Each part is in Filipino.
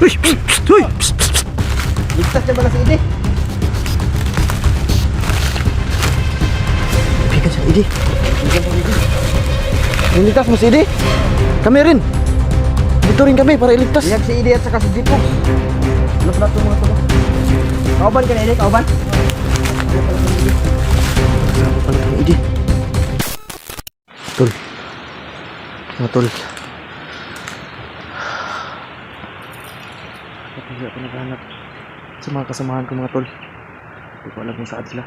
Uy! Psst! Psst! Uy! Psst! Psst! Ligtas na ba na si Ide? Bigan siya, Idi. Ligtas mo Ide. Iligtas mo si Idi. Kami rin. Dito rin kami para iligtas. Iyag si Ide at saka si Jipo. Ano pala ito mga ito? Kauban ka na Ide, kauban? Kasama pala ng Idi. Tol. Mga tol. Kapag ako naghanap sa mga kasamahan ko mga tol. Hindi ko alam kung saan sila.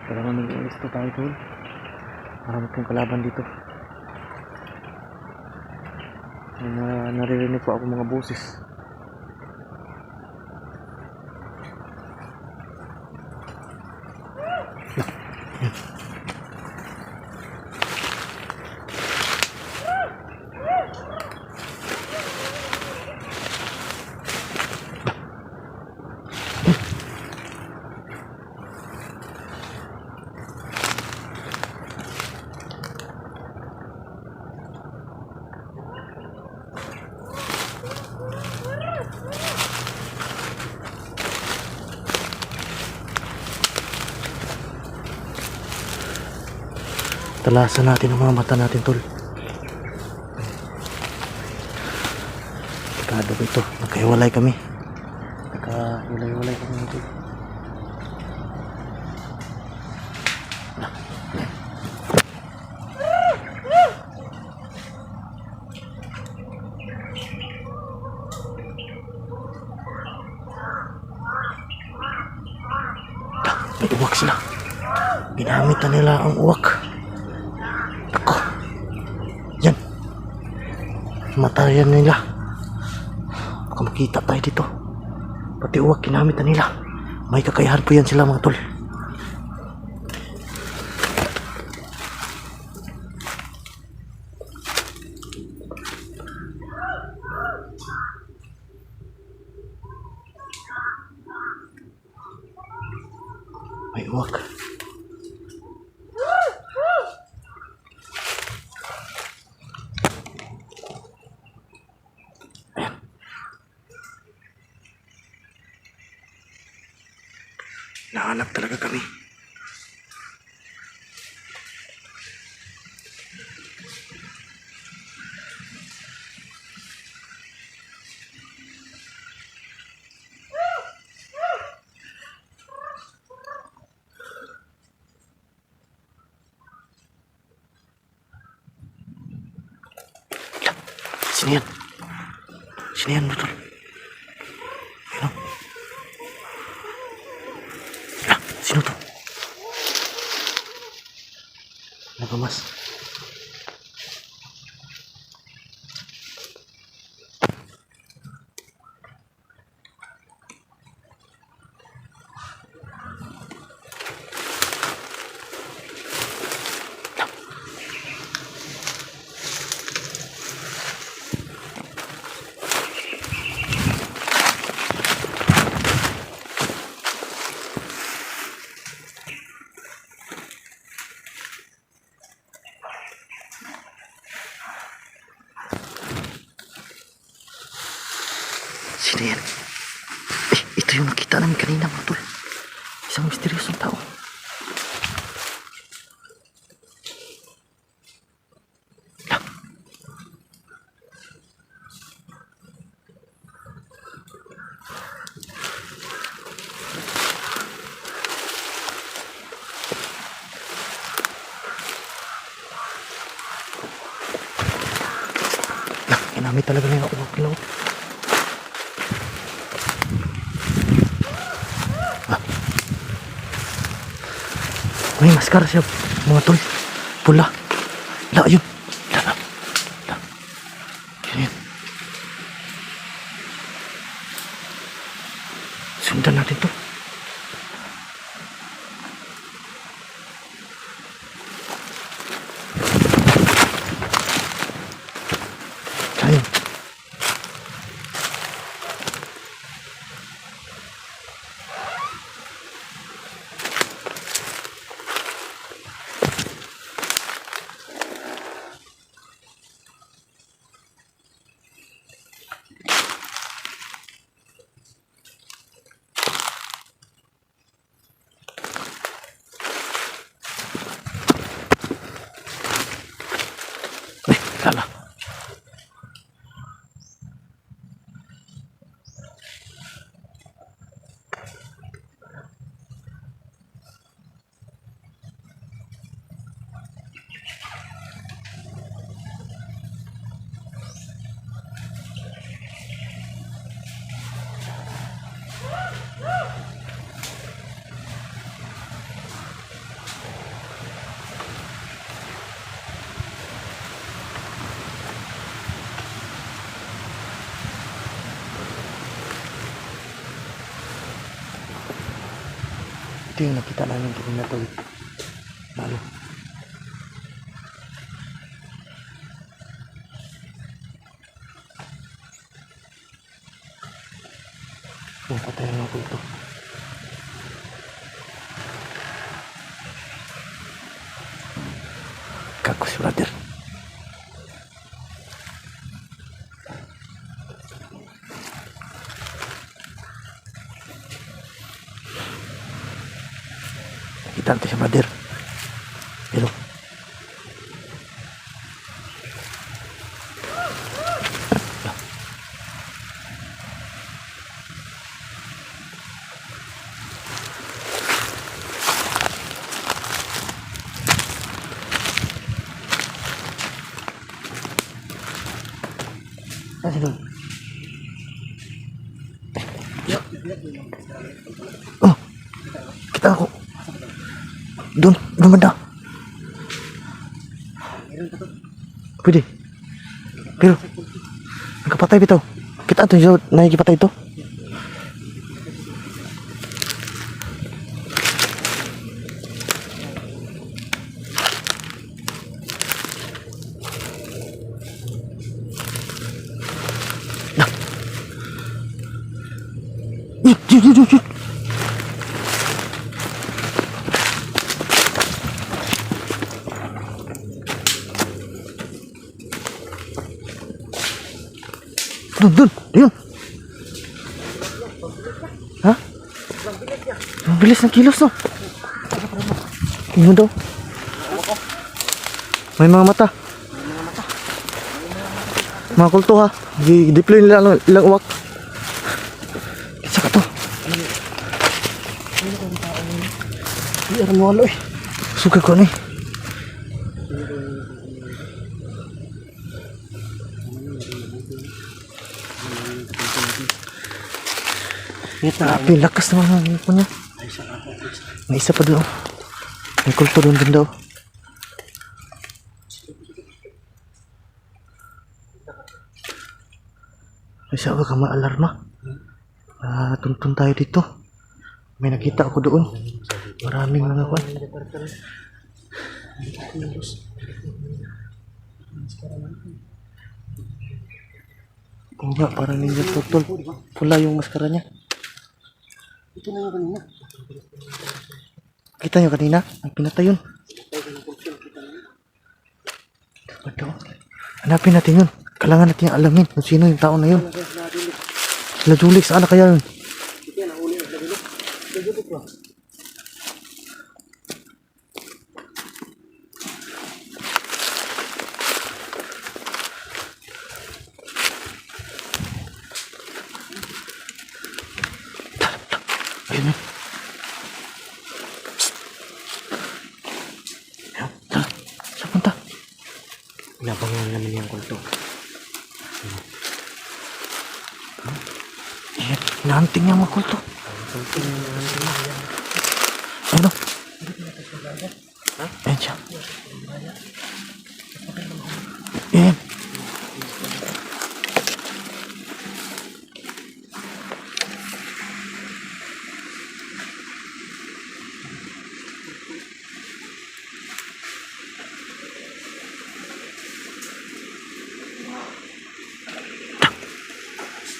Kailangan mag-ialis ito tayo tol. Marami kong kalaban dito. Naririnig po ako mga boses. Talasan natin ang mga mata natin tol. Dekado ko ito. Nagkahiwalay kami. Nagkahiwalay kami tol. May uwak sila. Ginamit na nila ang uwak. Ako. Yan. Matayan nila. Baka makita tayo dito. Pati uwak ginamit na nila. May kakayahan po yan sila mga tol. May uwak. Nahanap talaga kami. Sino yan? Sino yan, betul? Ano? Sino to? Nagamas. Sino yan? Ito yung nakita namin kanina mga tol. Isang misteryosong tao. Ginamit talaga nila uwak nila. May maskara siya mga tol. Pula. La, yun. La. Yun. Sundan natin to. Ayun. Ito yung nakita namin kanina tol. Ano? Yung patay ang mga kulto. Kakos brother. Kita natin siya brother. Hello. Kasi doon. Oh, kita ako. Doon banda. Pwede. Pero, nakapatay bitaw. Kita ito yung nakikipatay ito. Yun. Doon. Ayun. Ha? Ang bilis ng kilos, no? Yun daw. May mga mata. Mga kulto, ha? I-deploy nila ilang uwak. Isa ka to. Hindi ako mawalo eh. Suka ko na eh. Grabe, lakas naman ang po niya. May isa pa doon. May kulto doon din daw. May isa ka ma-alarma. Tuntun tayo dito. May nakita ako doon. Maraming mga kwan. Oo nga, parang ninja turtle. Pula yung maskara niya. Ito na yung kanina. Kita nyo kanina? Ang pinatay yun. Ito. Hanapin natin yun. Kailangan natin yung alamin kung sino yung tao na yun. Sila Julik, saan na kaya yun? Ito yan, nahuli na sa bilog. Sa bilog ba? Ayun yun. Ayun, tara. Saan punta? Pinabangan namin yung kulto. Ayan, hinahunting niya mga kulto. Ano? Ayan siya. Ayan.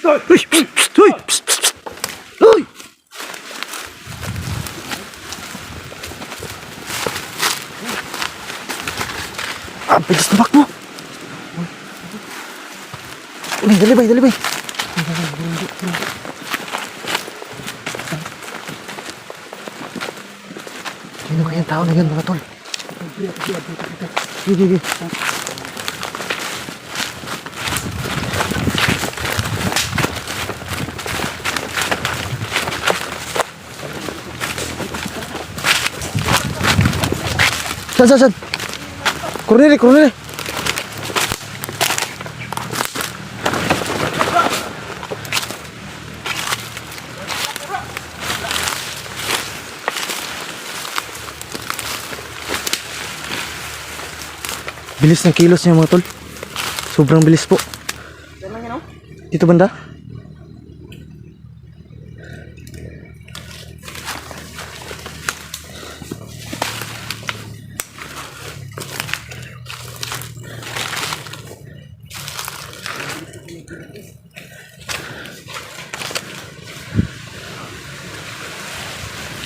Uy! Psst! Psst! Uy! Psst! Psst! Uy! Ang bilis na bakbo! Dalibay! Sino kaya yung tao na yun, mga tol? Sige. Saan? Corneli. Bilis ng kilos niya mga tol. Sobrang bilis po. Dito banda?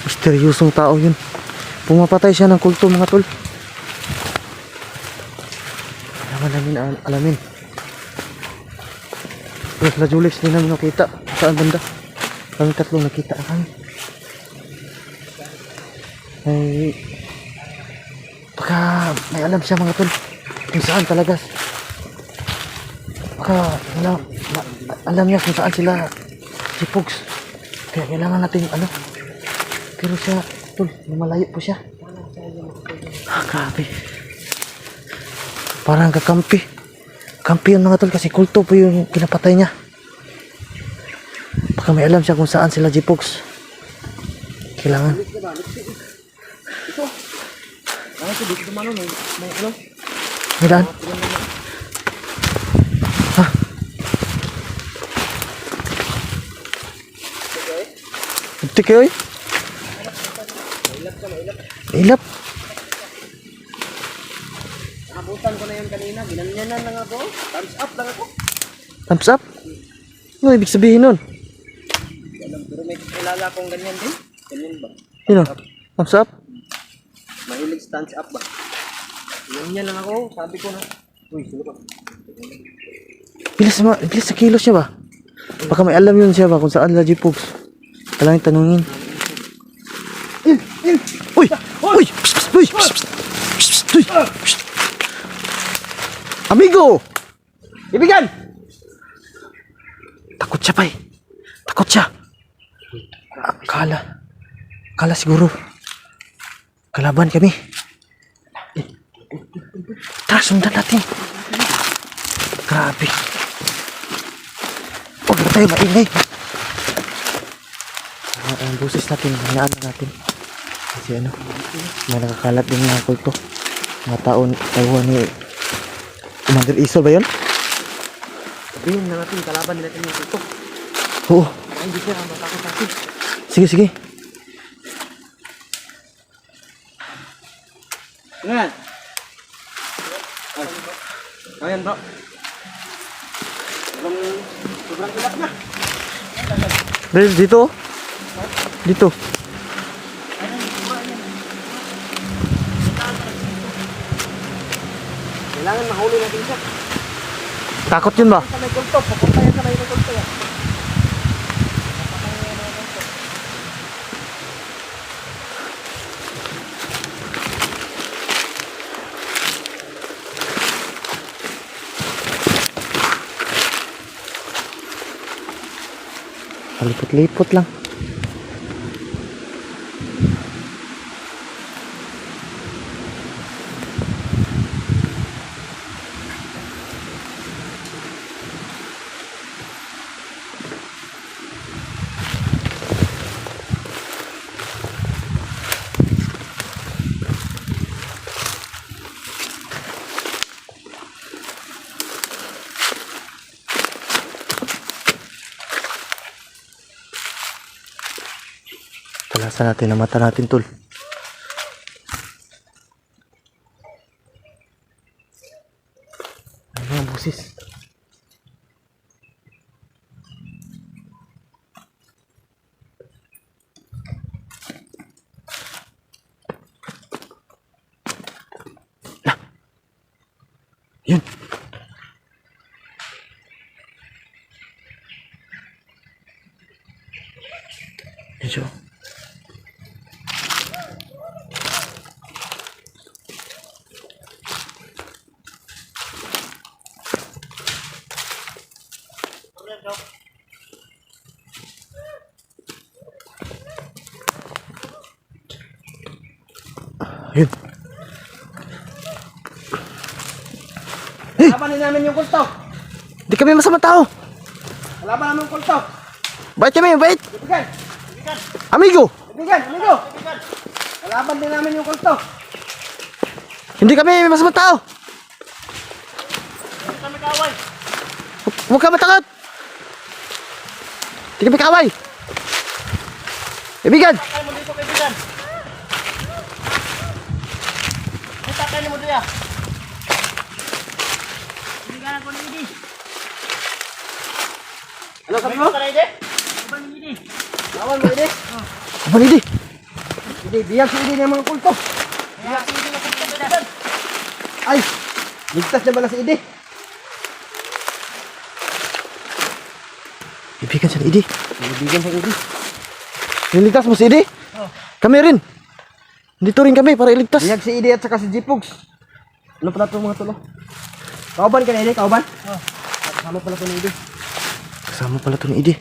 Misteryosong tao yun. Pumapatay siya ng kulto mga tol. Alamin. Pero sila Julex, hindi namin nakita. Saan banda? Kami tatlong nakita na kami. Baka may alam siya mga tol. Kung saan talaga. Baka alam niya kung saan sila si Pogs. Kaya kailangan natin pero siya tol, lumalayo po siya. Grabe. Parang kakampi yun mga tol, kasi kulto po yung kinapatay niya. Baka may alam siya kung saan sila si Pogs. Kailangan may daan. Buti kayo eh. Ilap. Nakabutan ko na yun kanina. Ginanyanan lang ako. Thumbs up lang ako. Thumbs up? Ano ibig sabihin nun? Pero may kilala akong ganyan din. Ganyan ba? Sino? Thumbs up? Mahilig thumbs up ba? Ginanyan lang ako. Sabi ko na. Uy, sino ba? Bilis sa kilos niya ba? Baka may alam yun siya ba kung saan la G-Pogs. Kailangan tanungin. Uy! Uy! Uy! Uy! Amigo! Ibigan! Takot siya pa eh. Takot siya. Akala siguro. Kalaban kami. Tara, sundan natin. Grabe. Huwag na tayo maingay. Ang busis natin, hinaan natin. Kasi may nakakalat din mga kulto. Mga tauhan ni Commander Isol ba yun? Sabihin na natin, kalaban din natin yung kulto. Oo. Ay, hindi siya matakot natin. Sige. Ano yan? Ayan bro. Sobrang ilak na. Dito? Dito. Kailangan mahuli natin siya. Takot yun ba? Sa may kulto, papunta yan sa may kulto yan. Palipot-lipot lang. Talasan natin ang mata natin, tol. Ano ang busis? Yun. Medyo. Yun. Kalaban din namin yung kulto. Di kami masama tao. Kalaban namin yung kulto. Bait kami, bait. Ibigan! Amigo. Amigo! Kalaban din namin yung kulto. Hindi kami masama tao. Kami kaway. Huwag ka matakot. Hindi kami kaway. Ibigan. Takay mo dito, kaibigan. Ay, takay mo dito. Ibigan ako ni Idi. Ano sabi mo? Lawan mo, Idi. Abang Idi. Hindi, biyag si Idi ng mga kulto. Ay, ligtas na ba na si Idi? Ibigan siya ni Idi. Bibigyan sa Idi. Niligtas mo si Idi? Kami rin. Dito rin kami para iligtas. Biyag si Idi at saka si Jipogs. Ano pala itong mga tulo? Kauban ka na Idi, kauban? Kasama pala ito ni Idi. Kasama pala to ni Idi.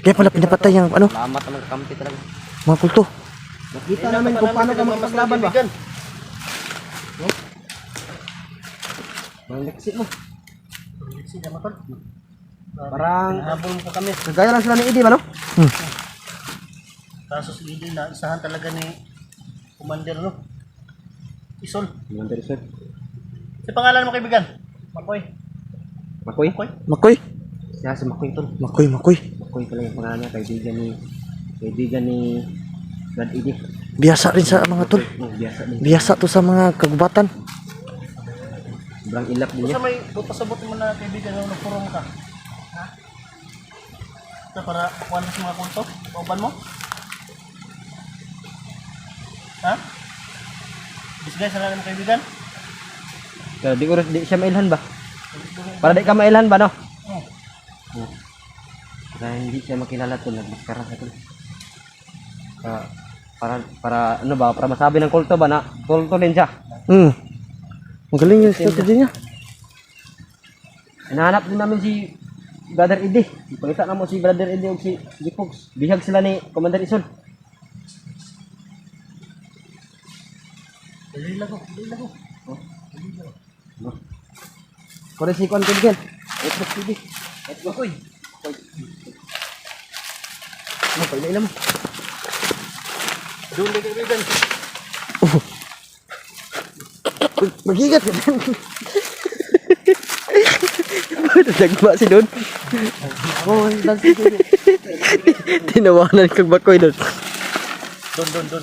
Kaya pala pinapatay yung ano, Salamat talaga, kampi talaga. mga kulto. Nakita namin kung paano ka magpaglaban ba? Ang leksi mo. Parang habol mo kami. Nagaya lang sila ni Idi ba no? Kaso si Idi na isahan talaga ni Commander no? Isol. Commander sir. Si pangalan mo kaibigan? Makoy. Makoy? Makoy? Makoy. Siya si Makoy tol. Makoy, Makoy. Makoy pala yung pangalan niya, kaibigan ni Brad Idi. Biyasa rin sa mga tol. Biasa din. Biyasa to sa mga kagubatan. Sobrang ilap din Kung niya. sa may pasabot mo na kaibigan na nagpurong ka? Ha? Ito para kuhan mo sa mga kulto? Pauban mo? Ha? Disguise na lang kaibigan? So, di siya mailhan ba? Para di ka mailhan ba no? Oh. Para hindi siya makilala tol, nagmaskara sa tol. Para ano ba, para masabi ng kulto ba na kulto din siya. Magaling yung strategy niya. Hinahanap din namin si Brother Idi. Ipakita na mo si Brother Idi o si Jipogs. Bihag sila ni Commander Isol. Dali lang ko, dali lang ko. Kore si Kwan Kaibigan. Ito si Idi. Ito ko. Ano pa ilan mo? Doon din kaibigan. Magigat ka din. Nagba si Don. Oh, dan si Idi. Tinawanan kang Makoy Don. Doon.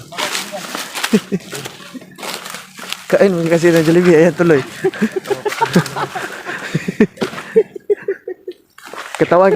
Kain mo kasi ng Jollibee. Ayan tuloy. Katawan